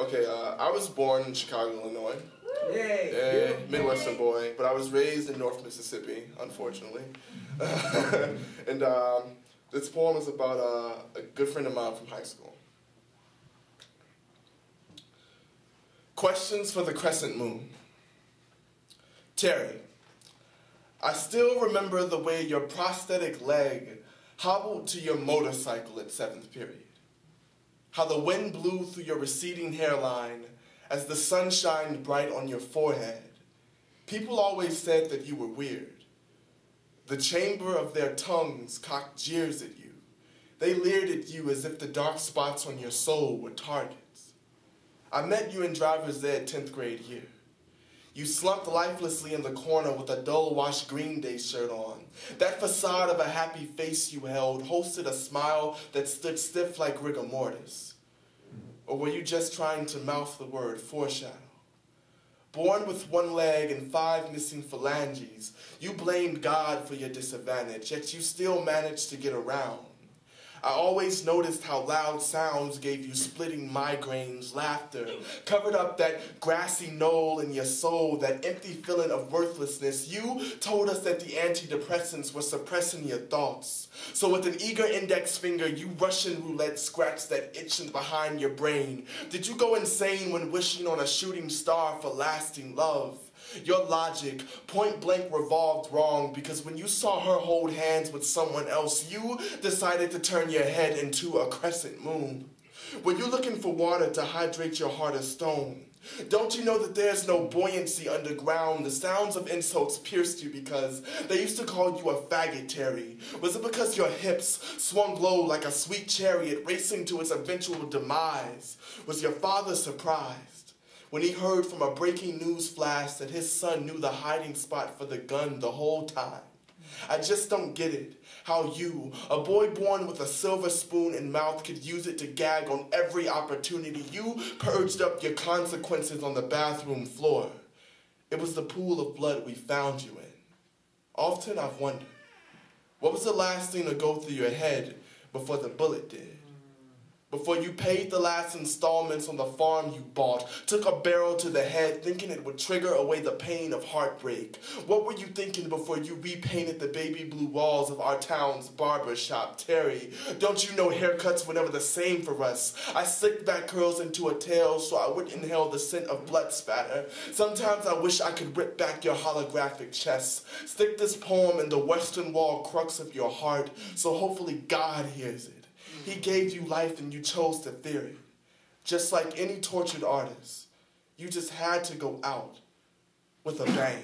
Okay, I was born in Chicago, Illinois. Yay! Yeah, Midwestern boy, but I was raised in North Mississippi, unfortunately. And this poem is about a good friend of mine from high school. Questions for the Crescent Moon. Terry, I still remember the way your prosthetic leg hobbled to your motorcycle at 7th period. How the wind blew through your receding hairline as the sun shined bright on your forehead. People always said that you were weird. The chamber of their tongues cocked jeers at you. They leered at you as if the dark spots on your soul were targets. I met you in driver's ed 10th grade year. You slumped lifelessly in the corner with a dull-washed Green Day shirt on. That facade of a happy face you held hosted a smile that stood stiff like rigor mortis. Or were you just trying to mouth the word foreshadow? Born with one leg and 5 missing phalanges, you blamed God for your disadvantage, yet you still managed to get around. I always noticed how loud sounds gave you splitting migraines, laughter, covered up that grassy knoll in your soul, that empty feeling of worthlessness. You told us that the antidepressants were suppressing your thoughts. So with an eager index finger, you Russian roulette scratched that itching behind your brain. Did you go insane when wishing on a shooting star for lasting love? Your logic, point blank, revolved wrong because when you saw her hold hands with someone else, you decided to turn your head into a crescent moon. Were you looking for water to hydrate your heart of stone? Don't you know that there's no buoyancy underground? The sounds of insults pierced you because they used to call you a faggot, Terry. Was it because your hips swung low like a sweet chariot racing to its eventual demise? Was your father surprised when he heard from a breaking news flash that his son knew the hiding spot for the gun the whole time? I just don't get it, how you, a boy born with a silver spoon in mouth, could use it to gag on every opportunity. You purged up your consequences on the bathroom floor. It was the pool of blood we found you in. Often I've wondered, what was the last thing to go through your head before the bullet did? Before you paid the last installments on the farm you bought, took a barrel to the head thinking it would trigger away the pain of heartbreak. What were you thinking before you repainted the baby blue walls of our town's barber shop, Terry? Don't you know haircuts were never the same for us? I slicked back curls into a tail so I would inhale the scent of blood spatter. Sometimes I wish I could rip back your holographic chest, stick this poem in the western wall crux of your heart so hopefully God hears it. He gave you life and you chose to fear it. Just like any tortured artist, you just had to go out with a bang.